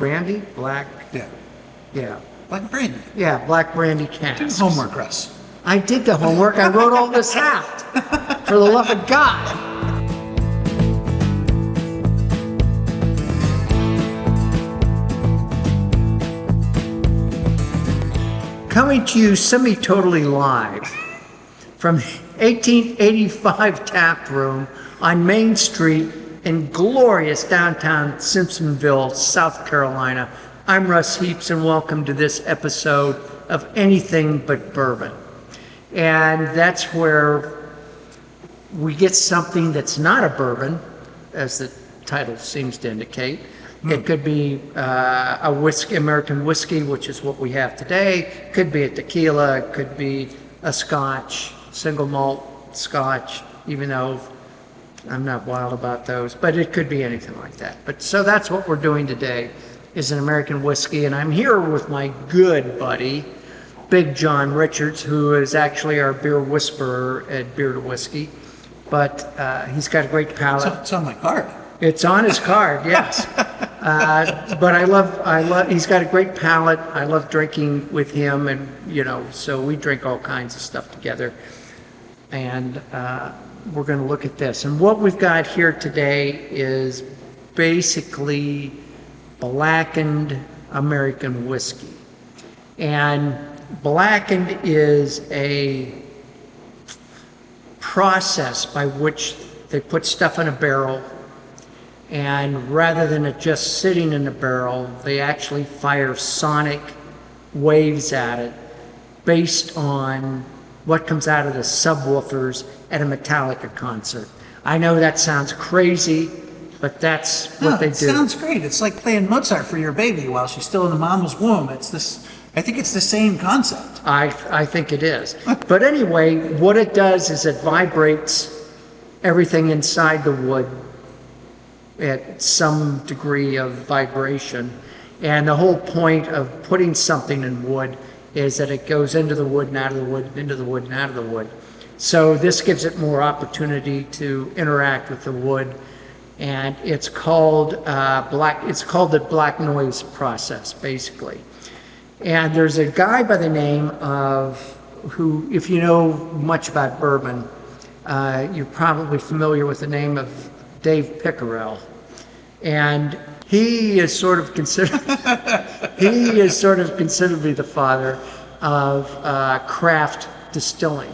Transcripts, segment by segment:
brandy, black. Yeah. Yeah. Black brandy. Yeah, black brandy casks. Do homework, Russ. I did the homework. I wrote all this out. For the love of God. Coming to you semi-totally live from 1885 Tap Room on Main Street in glorious downtown Simpsonville, South Carolina. I'm Russ Heaps, and welcome to this episode of Anything But Bourbon. And that's where we get something that's not a bourbon, as the title seems to indicate. It could be a whiskey, American whiskey, which is what we have today. Could be a tequila. It could be a scotch, single malt scotch, even though I'm not wild about those. But it could be anything like that. But so that's what we're doing today, is an American whiskey. And I'm here with my good buddy, Big John Richards, who is actually our beer whisperer at Beer to Whiskey. But he's got a great palate. It's on my card. It's on his card, yes. But I love, he's got a great palate. I love drinking with him, and, so we drink all kinds of stuff together. And we're going to look at this. And what we've got here today is basically Blackened American Whiskey. And blackened is a process by which they put stuff in a barrel, and rather than it just sitting in the barrel, they actually fire sonic waves at it based on what comes out of the subwoofers at a Metallica concert. I know that sounds crazy, but that's what they do. It sounds great. It's like playing Mozart for your baby while she's still in the mama's womb. I think it's the same concept. I think it is. But anyway, what it does is it vibrates everything inside the wood at some degree of vibration. And the whole point of putting something in wood is that it goes into the wood and out of the wood, into the wood and out of the wood. So this gives it more opportunity to interact with the wood. And it's called the black noise process, basically. And there's a guy by the name of, who, if you know much about bourbon, you're probably familiar with the name of Dave Pickerell. And he is sort of considered to be the father of craft distilling.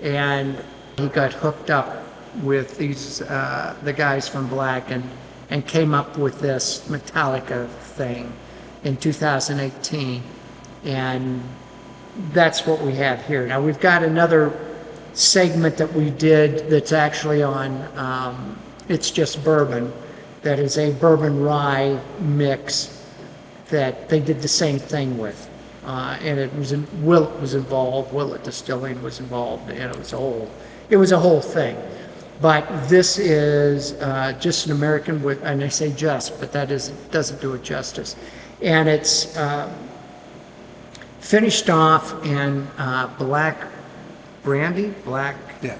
And he got hooked up with the guys from Blackened and came up with this Metallica thing in 2018, and that's what we have here. Now we've got another segment that we did that's actually on It's Just Bourbon, that is a bourbon rye mix that they did the same thing with, and Willet was involved, Willet Distilling was involved, and it was a whole thing. But this is just an American, and I say just, but that doesn't do it justice. And it's finished off in black brandy, Yeah.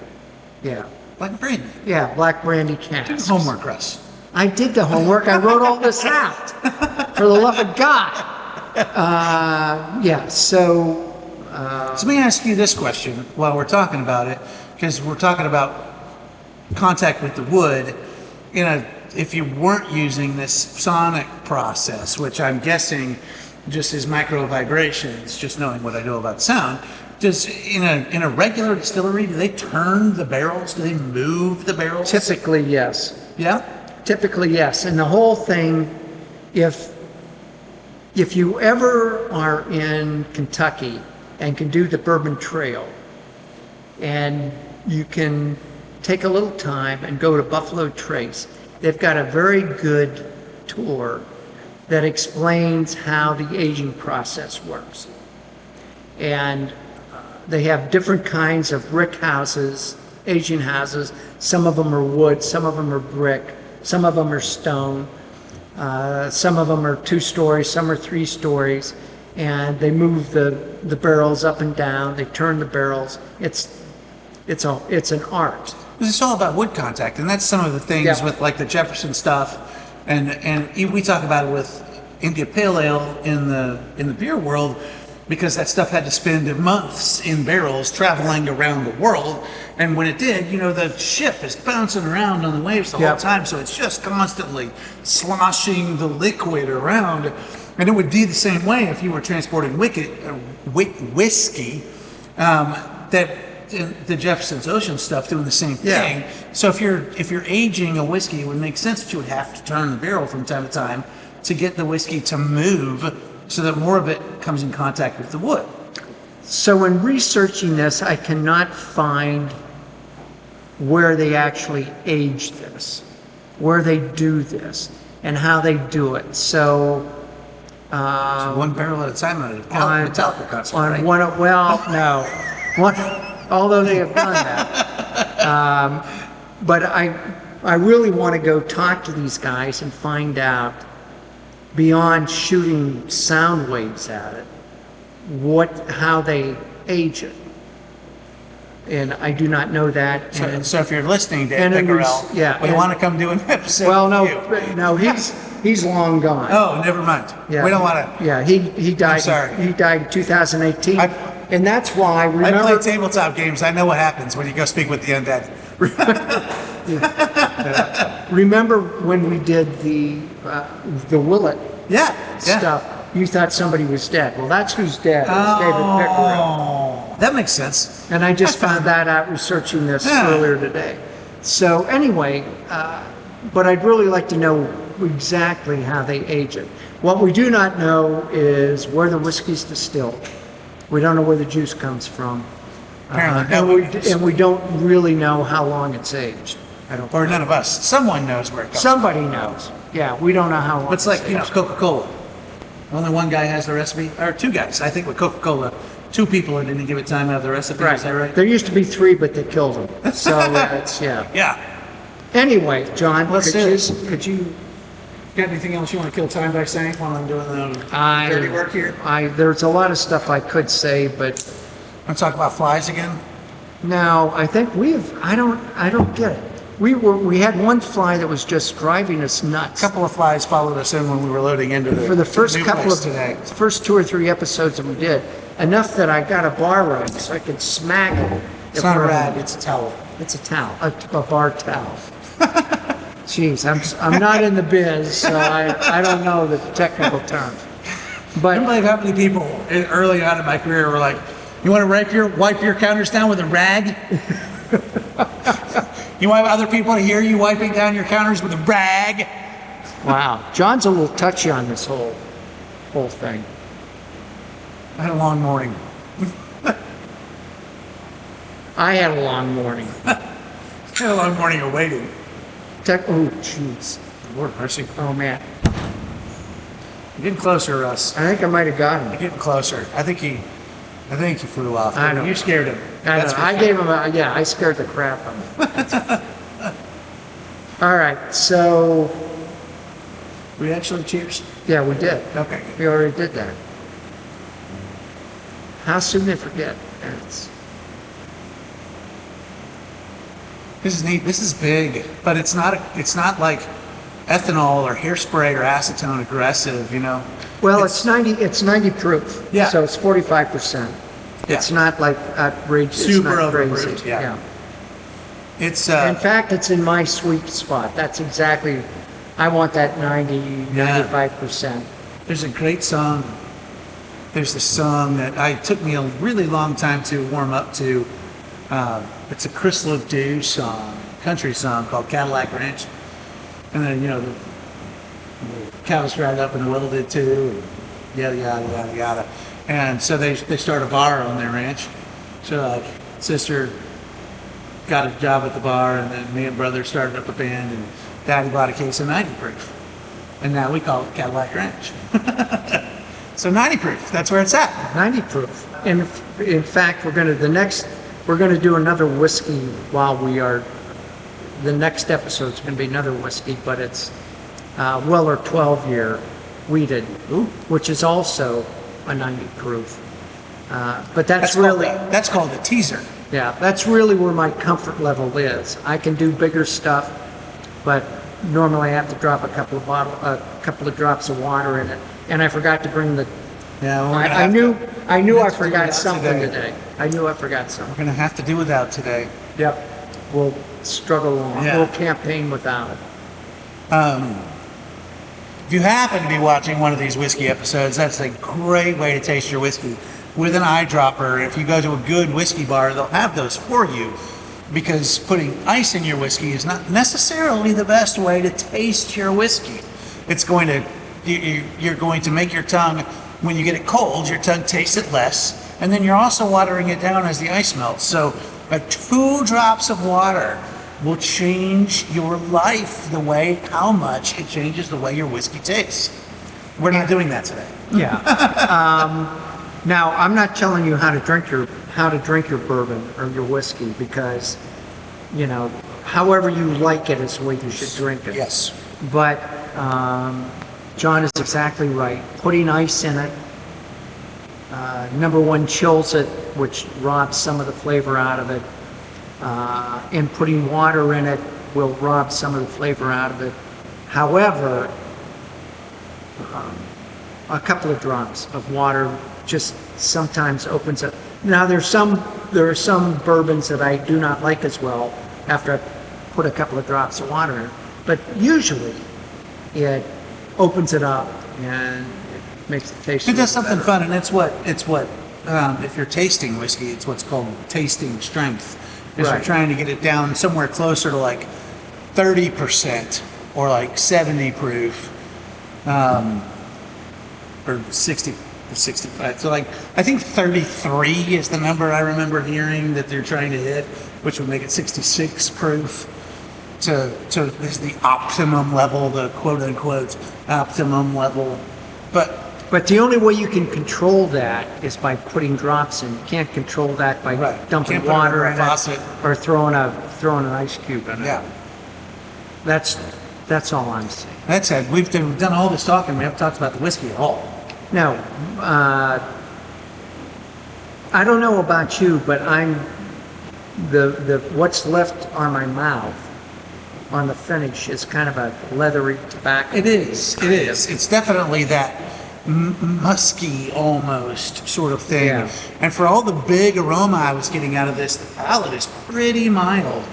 Black brandy. Yeah, black brandy casks. Do homework, Russ. I did the homework. I wrote all this out. For the love of God. So let me ask you this question while we're talking about it, because we're talking about contact with the wood. If you weren't using this sonic process, which I'm guessing just is micro vibrations, just knowing what I know about sound, does in a regular distillery, do they turn the barrels? Do they move the barrels? Typically, yes. Yeah? Typically, yes. And the whole thing, if you ever are in Kentucky and can do the Bourbon Trail, and you can take a little time and go to Buffalo Trace, they've got a very good tour that explains how the aging process works. And they have different kinds of brick houses, aging houses. Some of them are wood, some of them are brick, some of them are stone, some of them are 2 stories, some are 3 stories, and they move the barrels up and down. They turn the barrels. It's an art. It's all about wood contact, and that's some of the things with like the Jefferson stuff, and we talk about it with India Pale Ale in the beer world, because that stuff had to spend months in barrels traveling around the world. And when it did, the ship is bouncing around on the waves the whole time, so it's just constantly sloshing the liquid around. And it would be the same way if you were transporting whiskey, that the Jefferson's Ocean stuff doing the same thing. So if you're aging a whiskey, it would make sense that you would have to turn the barrel from time to time to get the whiskey to move so that more of it comes in contact with the wood. So in researching this, I cannot find where they actually age this, where they do this, and how they do it. So one barrel at a time at a Metallica concert, right? Although they have done that. But I really want to go talk to these guys and find out, beyond shooting sound waves at it, how they age it. And I do not know that. So if you're listening, Dave Pickerel, we want to come do an episode. Well, no, he's long gone. Oh, never mind. Yeah, we don't want to. Yeah, he died. I'm sorry. He died in 2018, and that's why. I play tabletop games. I know what happens when you go speak with the undead. Remember when we did the Willet stuff? You thought somebody was dead. Well, that's who's dead. It's David Pickerel. That makes sense. And I just found that out researching this earlier today. So anyway, but I'd really like to know exactly how they age it. What we do not know is where the whiskey's distilled. We don't know where the juice comes from. And we don't really know how long it's aged. Or none of us. Someone knows where it comes Somebody knows. Yeah, we don't know how long. It's like Coca-Cola. Only one guy has the recipe, or two guys. I think with Coca-Cola, two people at any given time have the recipe. Right. Is that right? There used to be three, but they killed them. So it's Yeah. Anyway, John, could you got anything else you want to kill time by saying while I'm doing the dirty work here? There's a lot of stuff I could say, but Want to talk about flies again? no, I think I don't get it. We had one fly that was just driving us nuts. A couple of flies followed us in when we were loading into For the first new couple place of today. first 2 or 3 episodes that we did, enough that I got a bar rag so I could smack it. It's not a rag, it's a towel. It's a towel, a bar towel. Jeez, I'm not in the biz, so I don't know the technical terms. I But can't believe how many people early on in my career were like, "You want to wipe your counters down with a rag? You want other people to hear you wiping down your counters with a rag?" wow, John's a little touchy on this whole thing. I had a long morning. I had a long morning. I had a long morning of waiting. Oh, jeez. Lord mercy. Oh, man. You're getting closer, Russ. I think I might have got You're him. getting closer. I think he flew off. I know. You scared him. I That's know. for I sure. gave him I scared the crap out of him. All right, so, We actually cheers? yeah, we did. Okay. We already did that. How soon they forget? It's, This is neat. This is big, but it's not like ethanol or hairspray or acetone aggressive, well, it's 90 proof. Yeah. So it's 45%. Yeah. It's not like outrageous. Super it's not crazy. overproof, yeah. It's In fact, it's in my sweet spot. That's exactly, I want that 95%. There's a great song. There's the song that took me a really long time to warm up to. It's a Chris LeDoux song, country song called Cadillac Ranch. And then, the cows dried up and the Will did too, and yada, yada, yada, yada. And so they start a bar on their ranch. So sister got a job at the bar, and then me and brother started up a band, and Daddy bought a case of 90 proof. And now we call it Cadillac Ranch. So 90 proof, that's where it's at. 90 proof. And in fact, we're going to do another whiskey the next episode's going to be another whiskey, but it's Weller 12-year wheated, which is also a 90 proof. But that's called a teaser. Yeah, that's really where my comfort level is. I can do bigger stuff, but normally I have to drop a couple of drops of water in it, and I forgot to bring the. Yeah, well, I knew I let's do forgot that something today. today. I knew I forgot something. We're gonna have to do without today. Yep. We'll struggle along. Yeah. We'll campaign without it. If you happen to be watching one of these whiskey episodes, that's a great way to taste your whiskey with an eyedropper. If you go to a good whiskey bar, they'll have those for you, because putting ice in your whiskey is not necessarily the best way to taste your whiskey. It's going to, you're going to make your tongue, when you get it cold, your tongue tastes it less, and then you're also watering it down as the ice melts. So 2 drops of water will change your life, how much it changes the way your whiskey tastes. We're not doing that today. Yeah. Now, I'm not telling you how to drink your bourbon or your whiskey, because, however you like it is the way you should drink it. Yes. But John is exactly right. Putting ice in it, number one, chills it, which robs some of the flavor out of it. And putting water in it will rob some of the flavor out of it. However, a couple of drops of water just sometimes opens up. Now, there are some bourbons that I do not like as well after I put a couple of drops of water in, but usually it opens it up and it makes it taste. It does a little something better. fun, and it's what if you're tasting whiskey, it's what's called tasting strength. Because you're Right. trying to get it down somewhere closer to like 30% or like 70 proof, or 60 or 65. So like I think 33 is the number I remember hearing that they're trying to hit, which would make it 66 proof. To this is the optimum level, the quote unquote optimum level, But the only way you can control that is by putting drops in. You can't control that by Right. dumping Can't put it water in a in faucet. it or throwing an ice cube in it. yeah. That's all I'm saying. That said, we've done all this talking. We haven't talked about the whiskey at all. Now, I don't know about you, but I'm the what's left on my mouth on the finish is kind of a leathery tobacco. It is. It is. It's definitely that musky almost sort of thing. Yeah. And for all the big aroma I was getting out of this, the palate is pretty mild.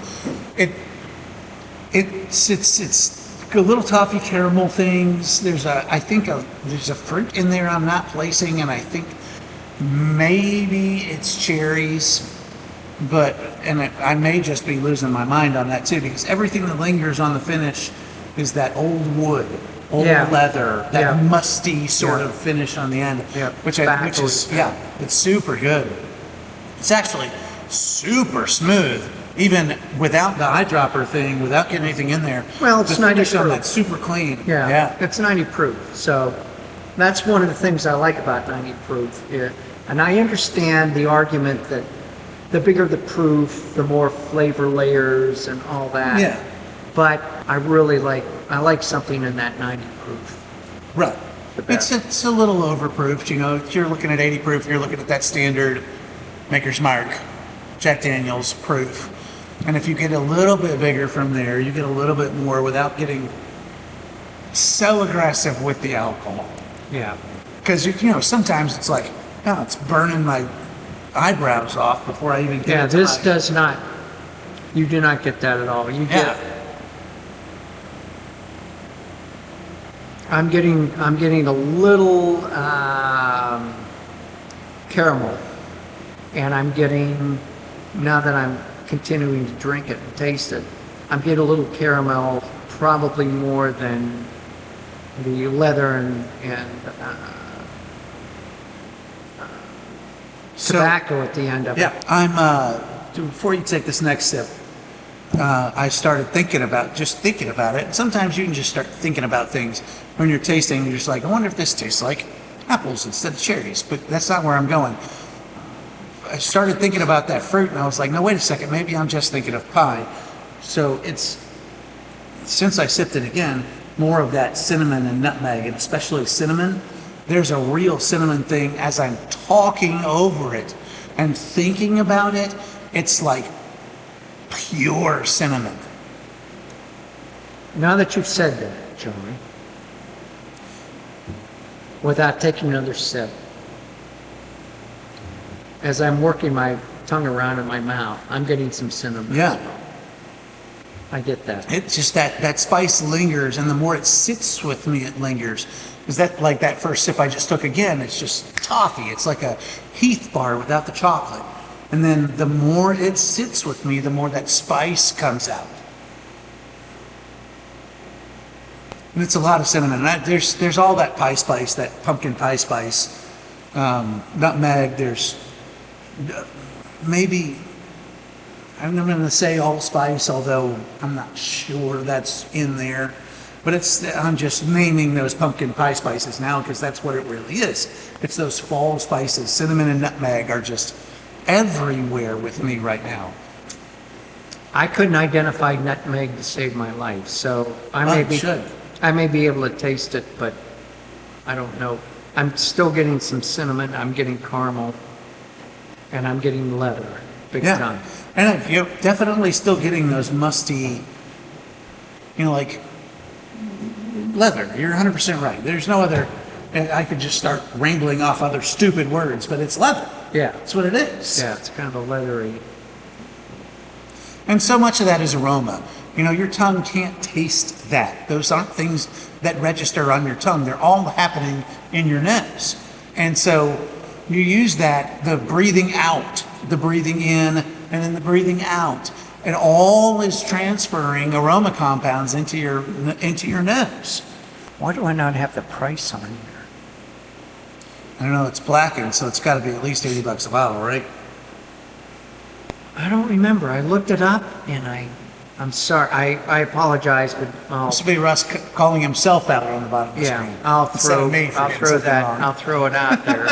It's a little toffee caramel things. There's a fruit in there I'm not placing, and I think maybe it's cherries. I may just be losing my mind on that too, because everything that lingers on the finish is that old wood, old Yeah. leather, that Yeah. musty sort Yeah. of finish on the end, Yeah. which Tobacco is is- it's super good. It's actually super smooth, even without the eyedropper thing, without getting anything in there. Well, it's the 90 finish on proof. that super clean. Yeah, it's 90 proof. So that's one of the things I like about 90 proof. And I understand the argument that the bigger the proof, the more flavor layers and all that. Yeah. But I like something in that 90 proof. Right. The best. It's a little overproofed, If you're looking at 80 proof, you're looking at that standard Maker's Mark, Jack Daniel's proof. And if you get a little bit bigger from there, you get a little bit more without getting so aggressive with the alcohol. Yeah. Because, sometimes it's like, oh, it's burning my eyebrows off before I even get Yeah, it to this my- does not, you do not get that at all. You Yeah. get, I'm getting a little caramel, and I'm getting, now that I'm continuing to drink it and taste it, I'm getting a little caramel, probably more than the leather and So- tobacco at the end of it. Yeah, before you take this next sip, I started thinking about it. Sometimes you can just start thinking about things when you're tasting. You're just like, I wonder if this tastes like apples instead of cherries, but that's not where I'm going. I started thinking about that fruit, and I was like, no, wait a second, maybe I'm just thinking of pie. So since I sipped it again, more of that cinnamon and nutmeg, and especially cinnamon. There's a real cinnamon thing as I'm talking over it and thinking about it. It's like pure cinnamon. Now that you've said that, John, without taking another sip, as I'm working my tongue around in my mouth, I'm getting some cinnamon. Yeah. I get that. It's just that spice lingers, and the more it sits with me, it lingers. Is that like that first sip I just took again? It's just toffee. It's like a Heath bar without the chocolate. And then the more it sits with me, the more that spice comes out. And it's a lot of cinnamon. And there's all that pie spice, that pumpkin pie spice, nutmeg. There's maybe, I'm going to say allspice, although I'm not sure that's in there. But I'm just naming those pumpkin pie spices now because that's what it really is. It's those fall spices. Cinnamon and nutmeg are just everywhere with me right now. I couldn't identify nutmeg to save my life, so I may be able to taste it, but I don't know. I'm still getting some cinnamon. I'm getting caramel, and I'm getting leather, big time. And you're definitely still getting those musty, like leather. You're 100% right. There's no other, and I could just start rambling off other stupid words, but it's leather. Yeah. That's what it is. Yeah, it's kind of a leathery. And so much of that is aroma. Your tongue can't taste that. Those aren't things that register on your tongue. They're all happening in your nose. And so you use that, the breathing out, the breathing in, and then the breathing out. It all is transferring aroma compounds into your nose. Why do I not have the price on here? I don't know, it's blackened, so it's got to be at least $80 a bottle, right? I don't remember. I looked it up, and I'm sorry. I apologize, but This will be Russ calling himself out on the bottom of the yeah, screen. I'll Instead throw of me forgetting something wrong. I'll throw it out there.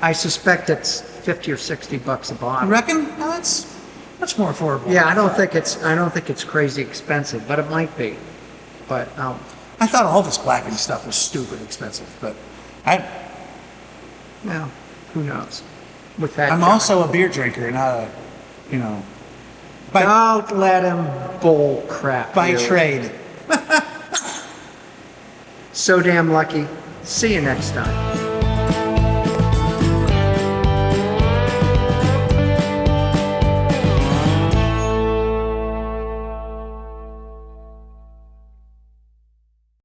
I suspect it's $50 or $60 a You bottle. reckon? No, that's much more affordable. Yeah, I don't think it's crazy expensive, but it might be. But I thought all this blackened stuff was stupid expensive, but well, who knows? With that, I'm John. also a beer drinker, not by Don't let him bull crap you. trade. So damn lucky. See you next time.